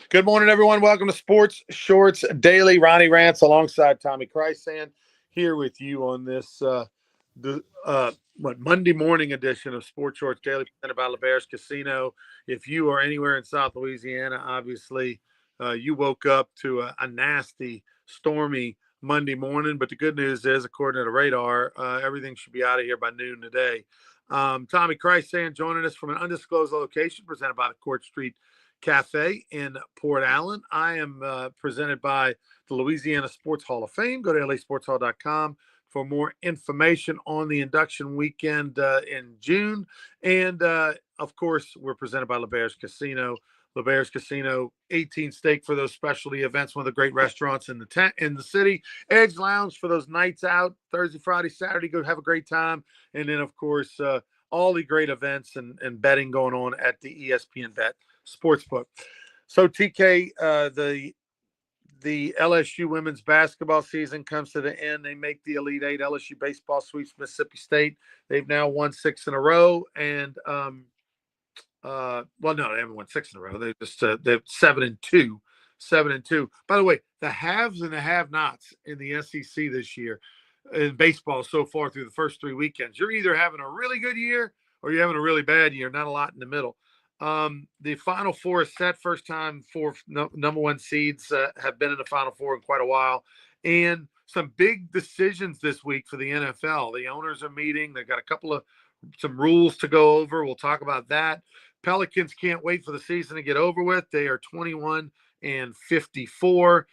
Good morning, everyone. Welcome to Sports Shorts Daily. Ronnie Rants alongside Tommy Krysan here with you on this Monday morning edition of Sports Shorts Daily presented by LeBear's Casino. If you are anywhere in South Louisiana, obviously you woke up to a nasty, stormy Monday morning. But the good news is, according to the radar, everything should be out of here by noon today. Tommy Krysan joining us from an undisclosed location presented by the Court Street Cafe in Port Allen. I am presented by the Louisiana Sports Hall of Fame. Go to lasportshall.com for more information on the induction weekend in June. And, of course, we're presented by LeBear's Casino. LeBear's Casino, 18 steak for those specialty events, one of the great restaurants in the city. Edge Lounge for those nights out, Thursday, Friday, Saturday. Go have a great time. And then, of course, all the great events and betting going on at the ESPN Bet Sportsbook. So TK, the LSU women's basketball season comes to the end. They make the Elite Eight. LSU baseball sweeps Mississippi State. They've now won 6 in a row, and well, no, they haven't won 6 in a row. They're 7-2, 7-2. By the way, the haves and the have-nots in the SEC this year in baseball so far through the first 3 weekends. You're either having a really good year or you're having a really bad year. Not a lot in the middle. The Final Four is set. First time number one seeds have been in the Final Four in quite a while. And some big decisions this week for the NFL. The owners are meeting. They've got some rules to go over. We'll talk about that. Pelicans can't wait for the season to get over with. They are 21-54.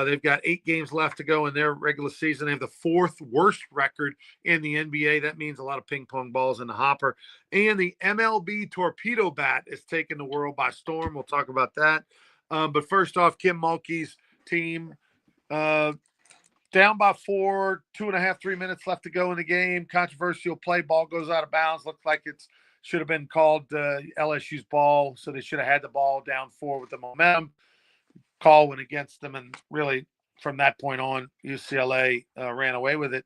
They've got 8 games left to go in their regular season. They have the 4th worst record in the NBA. That means a lot of ping pong balls in the hopper. And the MLB torpedo bat is taking the world by storm. We'll talk about that. But first off, Kim Mulkey's team down by 4, 2.5, 3 minutes left to go in the game. Controversial play, ball goes out of bounds. Looks like it should have been called LSU's ball, so they should have had the ball down 4 with the momentum. Call went against them, and really from that point on, UCLA ran away with it.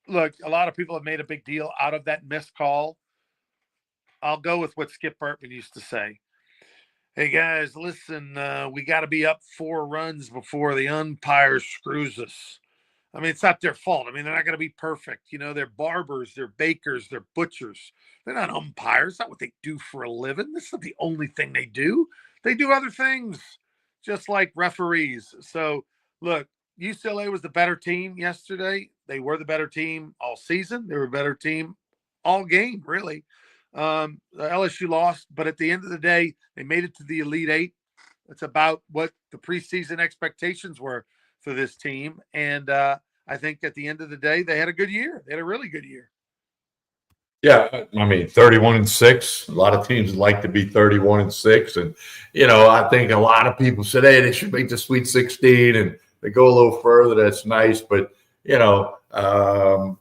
Look, a lot of people have made a big deal out of that missed call. I'll go with what Skip Burtman used to say. Hey, guys, listen, we got to be up 4 runs before the umpire screws us. I mean, it's not their fault. I mean, they're not going to be perfect. You know, they're barbers, they're bakers, they're butchers. They're not umpires. It's not what they do for a living. This is not the only thing they do. They do other things, just like referees. So, look, UCLA was the better team yesterday. They were the better team all season. They were a better team all game, really. LSU lost, but at the end of the day, they made it to the Elite Eight. It's about what the preseason expectations were for this team. And I think at the end of the day, they had a good year. They had a really good year. Yeah, I mean, 31-6. A lot of teams like to be 31-6, and I think a lot of people said, "Hey, they should make the Sweet 16," and they go a little further. That's nice, but I'm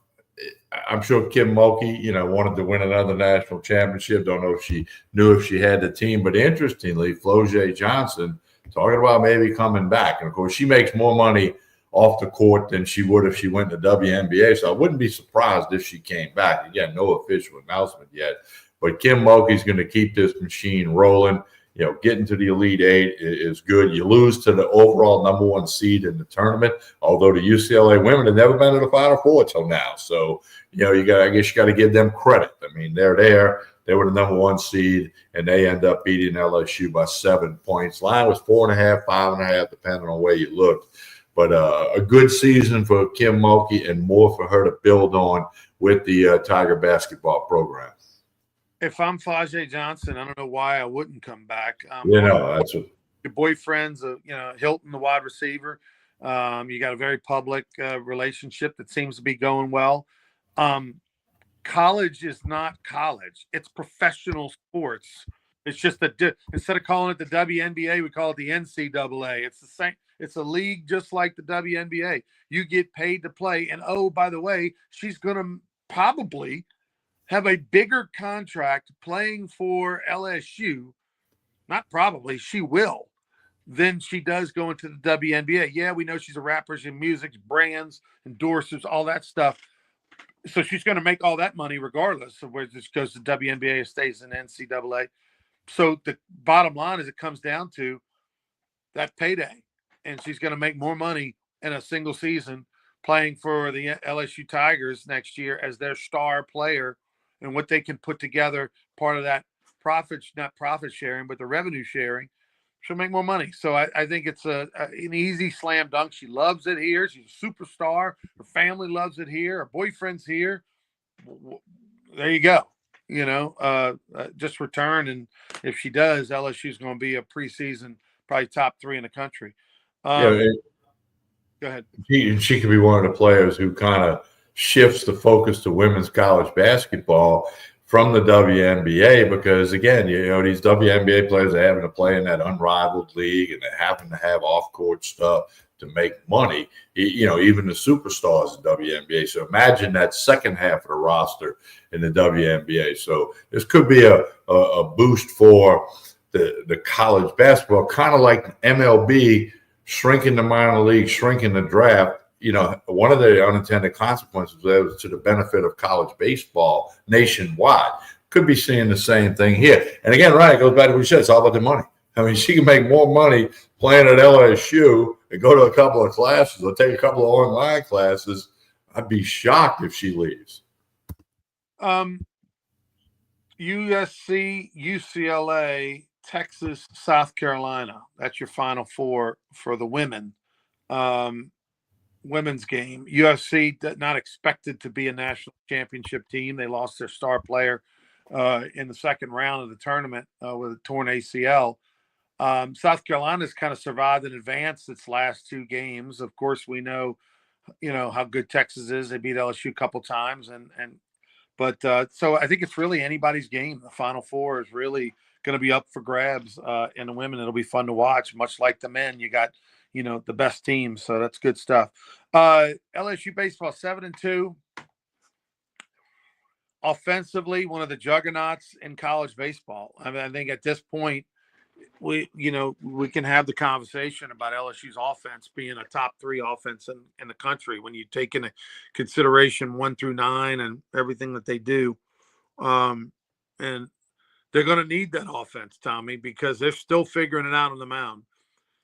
sure Kim Mulkey, wanted to win another national championship. Don't know if she knew if she had the team, but interestingly, Flojae Johnson talking about maybe coming back, and of course, she makes more money off the court than she would if she went to WNBA. So I wouldn't be surprised if she came back. Again, no official announcement yet. But Kim Mulkey's going to keep this machine rolling. Getting to the Elite Eight is good. You lose to the overall number 1 seed in the tournament, although the UCLA women have never been to the Final Four till now. So, I guess you got to give them credit. I mean, they're there. They were the number 1 seed, and they end up beating LSU by 7 points. Line was 4.5, 5.5, depending on where you looked. But a good season for Kim Mulkey and more for her to build on with the Tiger basketball program. If I'm Flojae Johnson, I don't know why I wouldn't come back. That's what your boyfriend's, Hilton, the wide receiver. You got a very public relationship that seems to be going well. College is not college; it's professional sports. It's just that instead of calling it the WNBA, we call it the NCAA. It's the same. It's a league just like the WNBA. You get paid to play. And, oh, by the way, she's going to probably have a bigger contract playing for LSU. Not probably, she will, than she does going to the WNBA. Yeah, we know she's a rapper, she's in music, brands, endorsers, all that stuff. So she's going to make all that money regardless of whether this goes to WNBA or stays in NCAA. So the bottom line is it comes down to that payday, and she's going to make more money in a single season playing for the LSU Tigers next year as their star player, and what they can put together, part of that profits, not profit sharing, but the revenue sharing. She'll make more money. So I think it's an easy slam dunk. She loves it here. She's a superstar. Her family loves it here. Her boyfriend's here. There you go. Just return, and if she does, LSU's going to be a preseason probably top 3 in the country. Yeah, Go ahead. she could be one of the players who kind of shifts the focus to women's college basketball from the WNBA, because again, these WNBA players are having to play in that unrivaled league, and they're having to have off-court stuff to make money. Even the superstars in WNBA. So imagine that second half of the roster in the WNBA. So this could be a boost for the college basketball, kind of like MLB shrinking the minor league, shrinking the draft. One of the unintended consequences was to the benefit of college baseball nationwide. Could be seeing the same thing here. And again, right, it goes back to what we said. It's all about the money. I mean, she can make more money playing at LSU and go to a couple of classes or take a couple of online classes. I'd be shocked if she leaves. USC, UCLA, Texas, South Carolina. That's your Final Four for the women. Women's game. USC not expected to be a national championship team. They lost their star player in the second round of the tournament with a torn ACL. South Carolina's kind of survived and advanced its last 2 games. Of course, we know how good Texas is. They beat LSU a couple times, but so I think it's really anybody's game. The Final Four is really going to be up for grabs in the women. It'll be fun to watch, much like the men. You got the best teams, so that's good stuff. LSU baseball 7-2. Offensively, one of the juggernauts in college baseball. I mean, I think at this point, we can have the conversation about LSU's offense being a top 3 offense in the country when you take into consideration 1 through 9 and everything that they do. And they're going to need that offense, Tommy, because they're still figuring it out on the mound.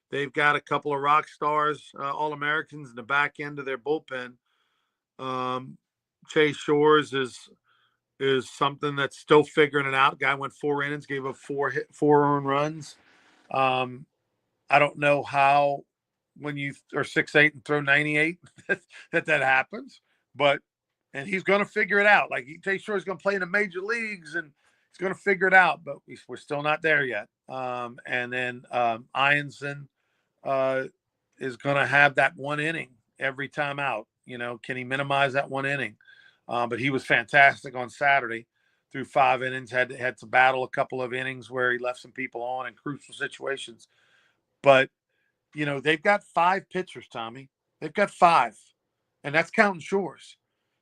They've got a couple of rock stars, All-Americans in the back end of their bullpen. Chase Shores is something that's still figuring it out. Guy went 4 innings, gave up 4 earned runs. I don't know how, when you are 6'8" and throw 98, that happens, and he's going to figure it out. Like, Chase Shores is going to play in the major leagues, and he's going to figure it out, but we're still not there yet. And then Ianson is going to have that 1 inning every time out. Can he minimize that 1 inning? But he was fantastic on Saturday through 5 innings, had to battle a couple of innings where he left some people on in crucial situations. But, they've got 5 pitchers, Tommy. They've got 5, and that's counting Shores.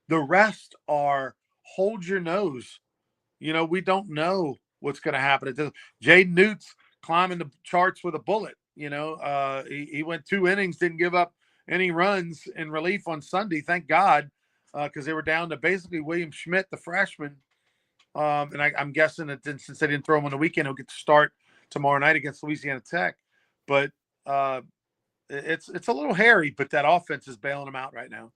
The rest are hold your nose. We don't know what's going to happen. Jaden Newt's climbing the charts with a bullet. He went 2 innings, didn't give up any runs in relief on Sunday. Thank God, because they were down to basically William Schmidt, the freshman. And I'm guessing that since they didn't throw him on the weekend, he'll get to start tomorrow night against Louisiana Tech. But it's a little hairy, but that offense is bailing them out right now.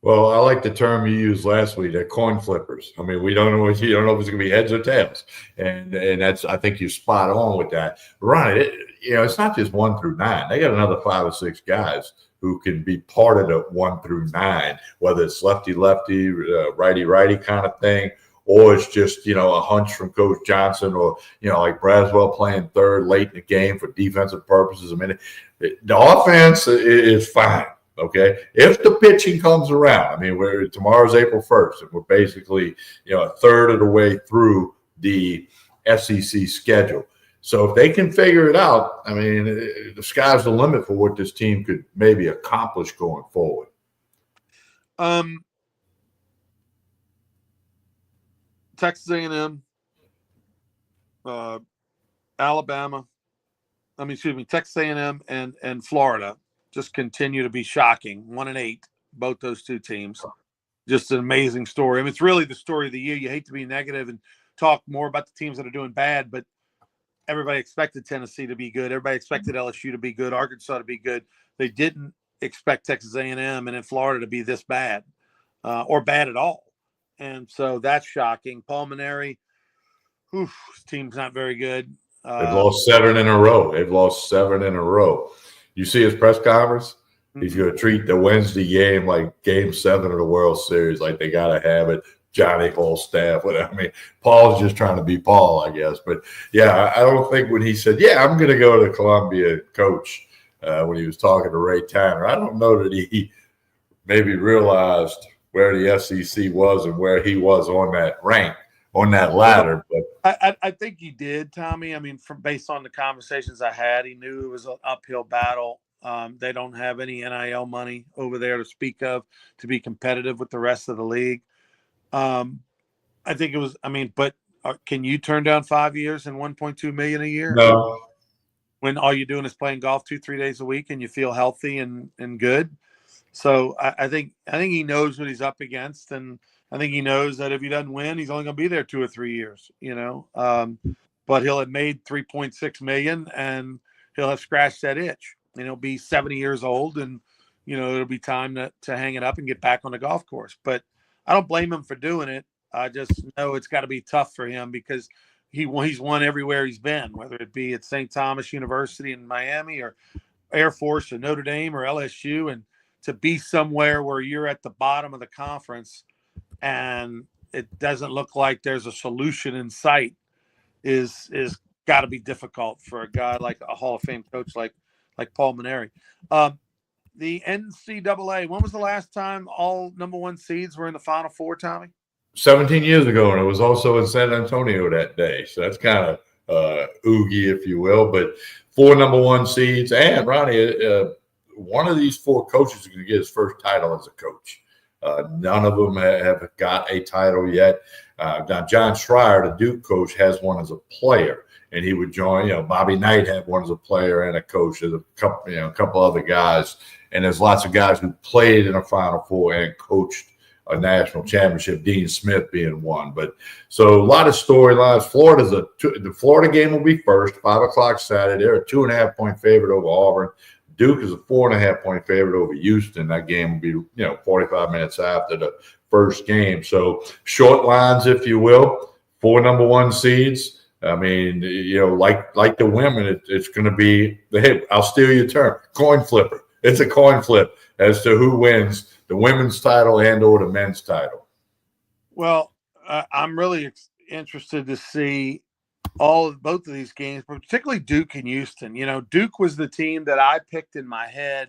Well, I like the term you used last week, they're coin flippers. I mean, you don't know if it's going to be heads or tails. And that's, I think you're spot on with that. Ronnie, it's not just 1 through 9. They got another 5 or 6 guys who can be part of the 1 through 9, whether it's lefty-lefty, righty-righty kind of thing, or it's just, a hunch from Coach Johnson, or, like Braswell playing third late in the game for defensive purposes. I mean, the offense is fine. Okay, if the pitching comes around, I mean, tomorrow's April 1st, and we're basically, a third of the way through the SEC schedule. So if they can figure it out, I mean, the sky's the limit for what this team could maybe accomplish going forward. Texas A&M, Alabama. Texas A&M and Florida just continue to be shocking. 1-8, both those 2 teams. Just an amazing story. I mean, it's really the story of the year. You hate to be negative and talk more about the teams that are doing bad, but everybody expected Tennessee to be good. Everybody expected LSU to be good, Arkansas to be good. They didn't expect Texas A&M and in Florida to be this bad or bad at all. And so that's shocking. Pulmonary, his team's not very good. They've lost 7 in a row. You see his press conference? He's going to treat the Wednesday game like Game 7 of the World Series, like they got to have it. Johnny whole staff. I mean, Paul's just trying to be Paul, I guess. But yeah, I don't think when he said, "Yeah, I'm going to go to Columbia, coach," when he was talking to Ray Tanner, I don't know that he maybe realized where the SEC was and where he was on that rank, on that ladder. But I think he did, Tommy. I mean, based on the conversations I had, he knew it was an uphill battle. They don't have any NIL money over there to speak of to be competitive with the rest of the league. I think it was. I mean, but can you turn down 5 years and $1.2 million a year? No. When all you're doing is playing golf 2-3 days a week and you feel healthy and good. So I think he knows what he's up against, and I think he knows that if he doesn't win, he's only going to be there 2 or 3 years. But he'll have made $3.6 million, and he'll have scratched that itch. And he'll be 70 years old, and it'll be time to hang it up and get back on the golf course. But I don't blame him for doing it. I just know it's got to be tough for him because he's won everywhere he's been, whether it be at St. Thomas University in Miami or Air Force or Notre Dame or LSU, and to be somewhere where you're at the bottom of the conference and it doesn't look like there's a solution in sight is got to be difficult for a guy like a Hall of Fame coach like Paul Mainieri. The NCAA, when was the last time all number 1 seeds were in the Final Four, Tommy? 17 years ago, and it was also in San Antonio that day. So that's kind of oogie, if you will. But 4 number 1 seeds, and Ronnie, one of these 4 coaches is going to get his first title as a coach. None of them have got a title yet. Now, John Schreier, the Duke coach, has one as a player, and he would join. Bobby Knight had one as a player and a coach. There's a couple other guys, and there's lots of guys who played in a Final Four and coached a national championship, Dean Smith being one. But so a lot of storylines. The Florida game will be first, 5:00 Saturday. They're a 2.5-point favorite over Auburn. Duke is a 4.5-point favorite over Houston. That game will be 45 minutes after the first game. So short lines, if you will, 4 number 1 seeds. I mean, like the women, it's going to be I'll steal your term, coin flipper. It's a coin flip as to who wins the women's title and or the men's title. Well, I'm really interested to see both of these games, but particularly Duke and Houston. Duke was the team that I picked in my head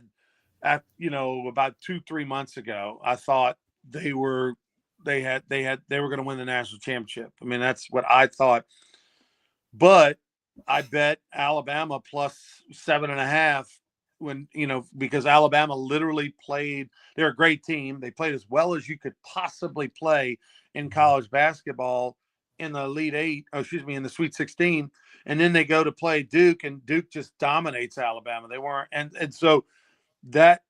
at about 2-3 months ago. I thought they were going to win the national championship. I mean, that's what I thought. But I bet Alabama plus 7.5 because Alabama literally played. They're a great team. They played as well as you could possibly play in college basketball in the Elite Eight, in the Sweet 16. And then they go to play Duke, and Duke just dominates Alabama. They weren't. And so that,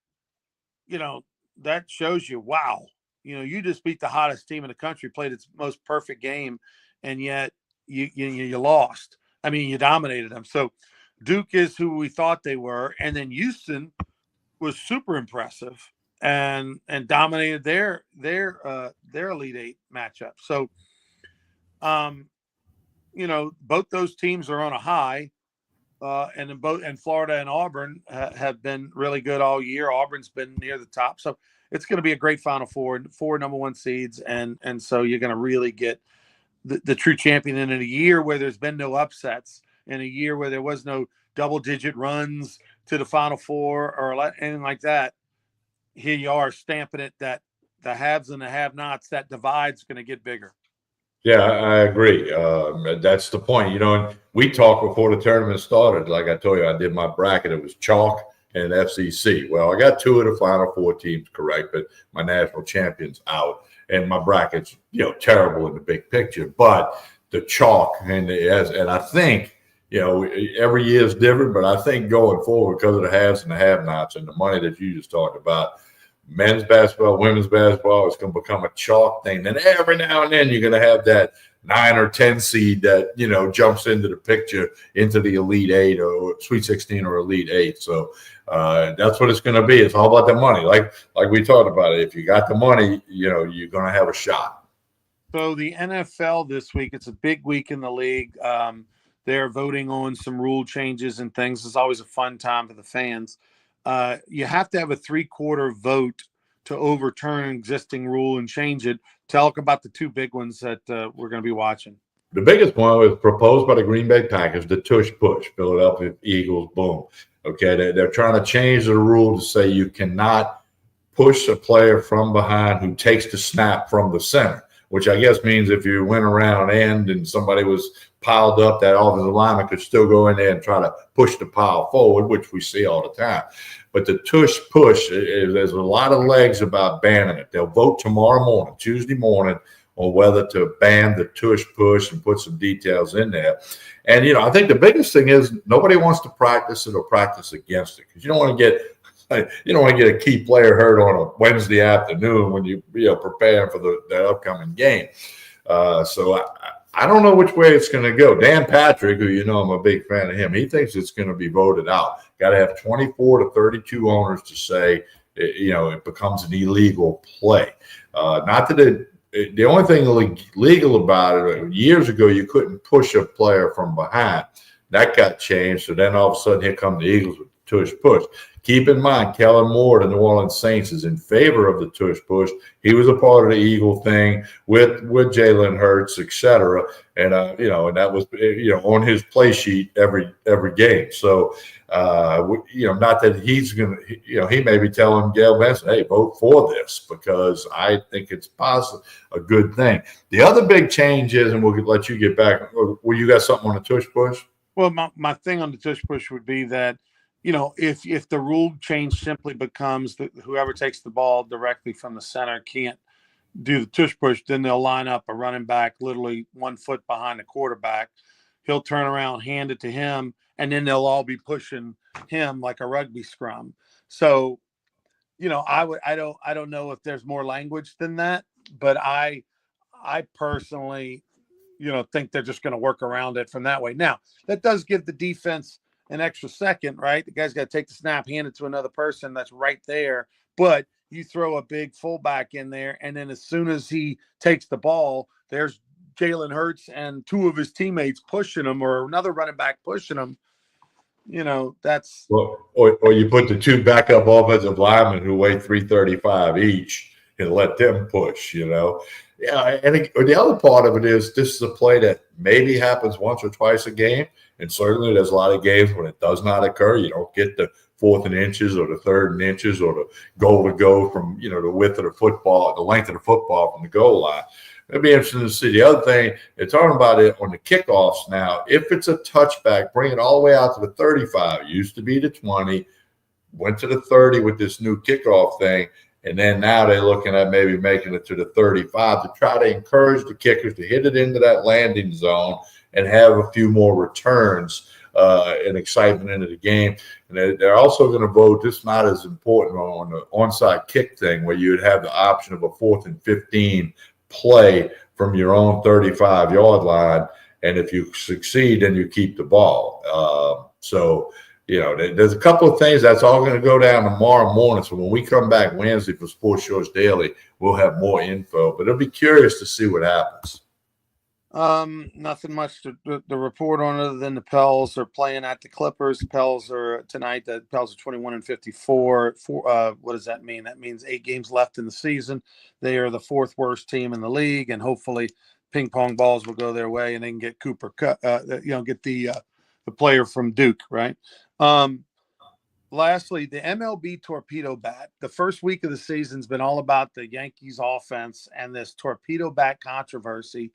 that shows you, wow, you just beat the hottest team in the country, played its most perfect game, and yet you lost. I mean, you dominated them. So Duke is who we thought they were, and then Houston was super impressive and dominated their Elite Eight matchup. So, both those teams are on a high, and Florida and Auburn have been really good all year. Auburn's been near the top, so it's going to be a great Final Four, 4 number 1 seeds, and so you're going to really get the true champion in a year where there's been no upsets, in a year where there was no double-digit runs to the Final Four or anything like that. Here you are stamping it that the haves and the have-nots, that divide's going to get bigger. Yeah, I agree. That's the point. And we talked before the tournament started. Like I told you, I did my bracket. It was chalk and FCC. Well, I got 2 of the Final Four teams correct, but my national champion's out. And my bracket's, terrible in the big picture. But the chalk and I think, every year is different, but I think going forward, because of the haves and the have-nots and the money that you just talked about, men's basketball, women's basketball is going to become a chalk thing. Then every now and then you're going to have 9 or 10 seed that, jumps into the picture into the Elite Eight or Sweet 16 or Elite Eight. So that's what it's going to be. It's all about the money. Like we talked about it. If you got the money, you're going to have a shot. So the NFL this week, it's a big week in the league. They're voting on some rule changes and things. It's always a fun time for the fans. You have to have a 3/4 vote to overturn an existing rule and change it. Talk about the two big ones that we're going to be watching. The biggest one was proposed by the Green Bay Packers, the tush push, Philadelphia Eagles, boom. Okay, they're trying to change the rule to say you cannot push a player from behind who takes the snap from the center, which I guess means if you went around and somebody was piled up, that offensive lineman could still go in there and try to push the pile forward, which we see all the time. But the tush push, there's a lot of legs about banning it. They'll vote tomorrow morning, Tuesday morning, on whether to ban the tush push and put some details in there. And, I think the biggest thing is nobody wants to practice it or practice against it, because you don't want to get a key player hurt on a Wednesday afternoon when you're preparing for the upcoming game. So I don't know which way it's going to go. Dan Patrick, who I'm a big fan of him, he thinks it's going to be voted out. Got to have 24 to 32 owners to say, it becomes an illegal play. Not that the only thing legal about it, years ago, you couldn't push a player from behind. That got changed. So then all of a sudden, here come the Eagles with the tush push. Keep in mind, Kellen Moore, the New Orleans Saints, is in favor of the tush push. He was a part of the Eagle thing with Jalen Hurts, et cetera. And, and that was, on his play sheet every game. So, not that he's going to, he may be telling Gail Benson, hey, vote for this, because I think it's possible a good thing. The other big change is, and we'll let you get back. Well, you got something on the tush push? Well, my thing on the tush push would be that, if the rule change simply becomes that whoever takes the ball directly from the center can't do the tush push, then they'll line up a running back literally 1 foot behind the quarterback. He'll turn around, hand it to him, and then they'll all be pushing him like a rugby scrum. So, I don't know if there's more language than that, but I personally, think they're just going to work around it from that way. Now, that does give the defense an extra second, right? The guy's got to take the snap, hand it to another person that's right there. But you throw a big fullback in there, and then as soon as he takes the ball, there's Jalen Hurts and two of his teammates pushing him, or another running back pushing him. That's or you put the two backup offensive linemen who weigh 335 each and let them push. Yeah, and the other part of it is this is a play that maybe happens once or twice a game, and certainly there's a lot of games when it does not occur. You don't get the 4th and inches or the 3rd and inches or the goal to go from the width of the football, the length of the football from the goal line. It'd be interesting to see. The other thing, they're talking about it on the kickoffs now. If it's a touchback, bring it all the way out to the 35. It used to be the 20, went to the 30 with this new kickoff thing. And then now they're looking at maybe making it to the 35 to try to encourage the kickers to hit it into that landing zone and have a few more returns and excitement into the game. And they're also going to vote, this is not as important, on the onside kick thing, where you would have the option of a 4th and 15 play from your own 35-yard line. And if you succeed, then you keep the ball. There's a couple of things that's all going to go down tomorrow morning. So when we come back Wednesday for Sports Shorts Daily, we'll have more info. But it'll be curious to see what happens. Nothing much to report on other than the Pels are playing at the Clippers. The Pels are tonight. The Pels are 21-54. What does that mean? That means 8 games left in the season. They are the 4th worst team in the league, and hopefully ping pong balls will go their way and they can get Cooper, get the player from Duke, right? Lastly, the MLB torpedo bat. The first week of the season's been all about the Yankees offense and this torpedo bat controversy.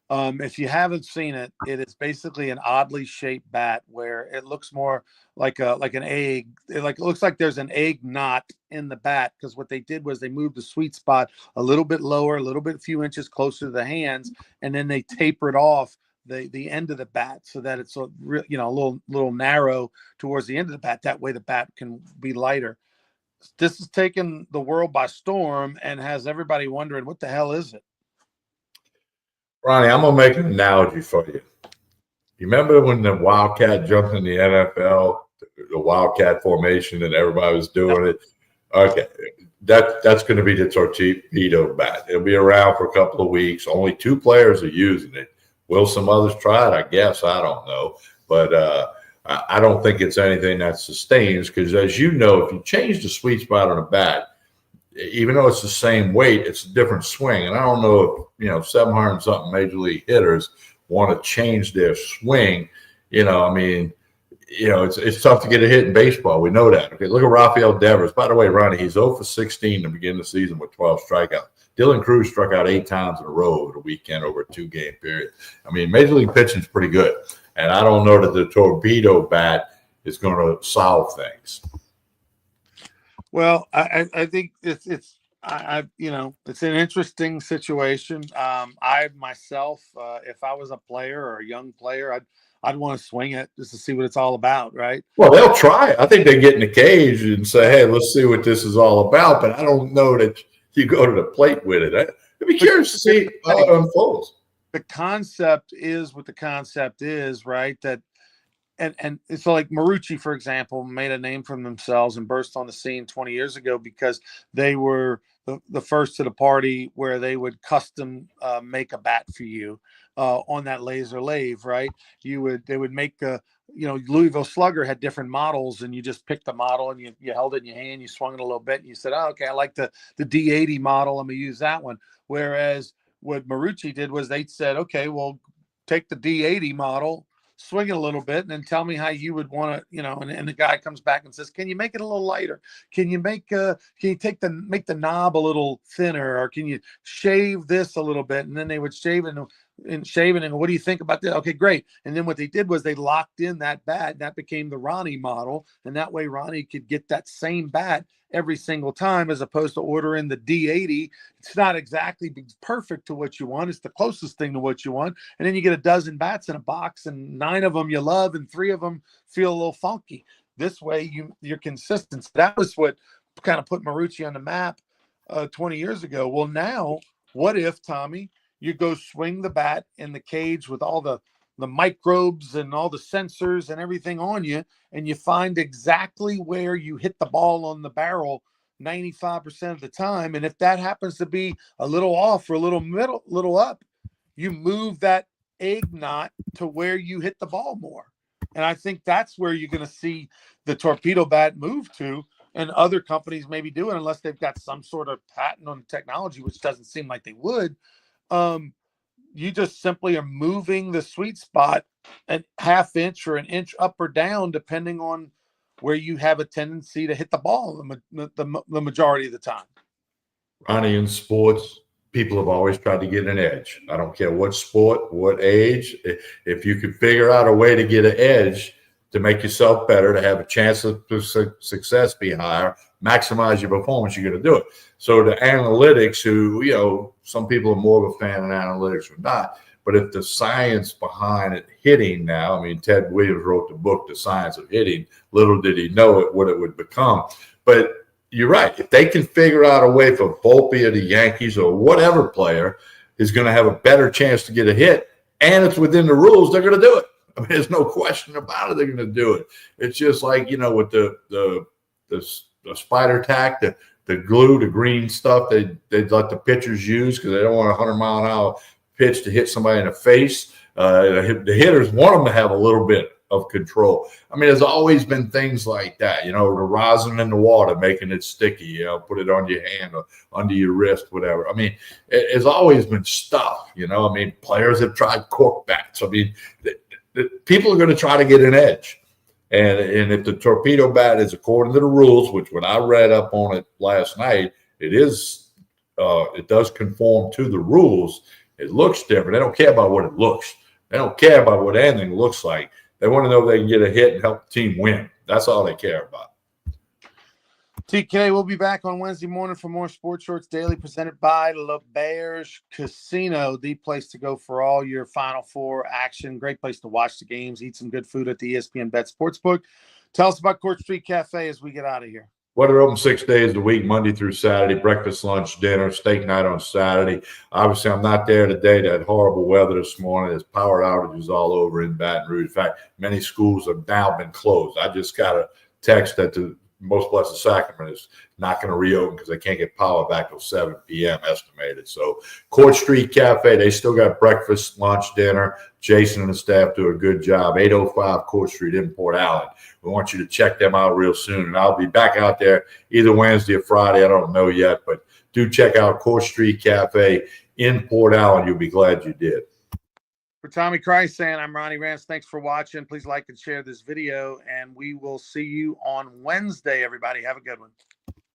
If you haven't seen it, it is basically an oddly shaped bat where it looks more like an egg. It looks like there's an egg knot in the bat, because what they did was they moved the sweet spot a little bit lower, a few inches closer to the hands, and then they tapered off the end of the bat so that it's a little narrow towards the end of the bat. That way the bat can be lighter. This has taken the world by storm and has everybody wondering, what the hell is it? Ronnie, I'm gonna make an analogy for you. You remember when the Wildcat jumped in the NFL, the Wildcat formation, and everybody was doing it? Okay, that's going to be the torpedo bat. It'll be around for a couple of weeks. Only 2 players are using it. Will some others try it? I guess. I don't know, but I don't think it's anything that sustains because, as you know, if you change the sweet spot on a bat, even though it's the same weight, it's a different swing. And I don't know if 700 and something major league hitters want to change their swing. I mean, it's tough to get a hit in baseball. We know that. Okay, look at Rafael Devers. By the way, Ronnie, he's 0 for 16 to begin the season with 12 strikeouts. Dylan Cruz struck out 8 times in a row over the weekend over a 2-game period. I mean, Major League pitching is pretty good. And I don't know that the torpedo bat is going to solve things. Well, I think it's it's an interesting situation. I myself, if I was a player or a young player, I'd want to swing it just to see what it's all about, right? Well, they'll try. I think they get in the cage and say, "Hey, let's see what this is all about." But I don't know that you go to the plate with it. I'd be curious to see how it unfolds. The concept is what the concept is, right? That and it's like Marucci, for example, made a name for themselves and burst on the scene 20 years ago because they were the first to the party where they would custom make a bat for you on that laser lathe, right? They would make Louisville Slugger had different models, and you just picked the model and you held it in your hand, you swung it a little bit, and you said, "Oh, okay, I like the D80 model. I'm gonna use that one." Whereas what Marucci did was they said, "Okay, well, take the D80 model, swing it a little bit, and then tell me how you would want to, and the guy comes back and says, can you make it a little lighter? Can you make make the knob a little thinner, or can you shave this a little bit?" And then they would shave it and what do you think about that? Okay, great. And then what they did was they locked in that bat, and that became the Ronnie model. And that way Ronnie could get that same bat every single time, as opposed to ordering the D80. It's not exactly perfect to what you want. It's the closest thing to what you want. And then you get a dozen bats in a box, and 9 of them you love, and 3 of them feel a little funky. This way you're consistent. That was what kind of put Marucci on the map 20 years ago. Well, now, what if, Tommy, you go swing the bat in the cage with all the microbes and all the sensors and everything on you, and you find exactly where you hit the ball on the barrel 95% of the time. And if that happens to be a little off or a little up, you move that egg knot to where you hit the ball more. And I think that's where you're going to see the torpedo bat move to, and other companies maybe do it unless they've got some sort of patent on technology, which doesn't seem like they would. You just simply are moving the sweet spot a ½ inch or an inch up or down, depending on where you have a tendency to hit the ball the majority of the time. Ronnie, in sports, people have always tried to get an edge. I don't care what sport, what age. If you can figure out a way to get an edge to make yourself better, to have a chance of success be higher, maximize your performance, you're going to do it. So the analytics, some people are more of a fan of analytics or not, but if the science behind it hitting now, I mean, Ted Williams wrote the book, The Science of Hitting. Little did he know what it would become. But you're right. If they can figure out a way for Volpe or the Yankees or whatever player is going to have a better chance to get a hit, and it's within the rules, they're going to do it. I mean, there's no question about it. They're going to do it. It's just like, with the spider tack, the glue, the green stuff they let the pitchers use because they don't want a 100-mile-an-hour pitch to hit somebody in the face. The hitters want them to have a little bit of control. I mean, there's always been things like that, the rosin in the water, making it sticky, put it on your hand or under your wrist, whatever. I mean, it's always been stuff, I mean, players have tried cork bats. I mean, people are going to try to get an edge. And if the torpedo bat is according to the rules, which when I read up on it last night, it does conform to the rules. It looks different. They don't care about what it looks. They don't care about what anything looks like. They want to know if they can get a hit and help the team win. That's all they care about. TK, we'll be back on Wednesday morning for more Sports Shorts Daily, presented by LeBears Casino, the place to go for all your Final Four action. Great place to watch the games, eat some good food at the ESPN Bet Sportsbook. Tell us about Court Street Cafe as we get out of here. Well, they're open 6 days a week, Monday through Saturday, breakfast, lunch, dinner, steak night on Saturday. Obviously, I'm not there today. That horrible weather this morning. There's power outages all over in Baton Rouge. In fact, many schools have now been closed. I just got a text that the Most Blessed Sacrament is not going to reopen because they can't get power back till 7 p.m. estimated. So Court Street Cafe, they still got breakfast, lunch, dinner. Jason and the staff do a good job. 805 Court Street in Port Allen. We want you to check them out real soon. And I'll be back out there either Wednesday or Friday. I don't know yet, but do check out Court Street Cafe in Port Allen. You'll be glad you did. For Tommy Christ saying, I'm Ronnie Rance. Thanks for watching. Please like and share this video, and we will see you on Wednesday, everybody. Have a good one.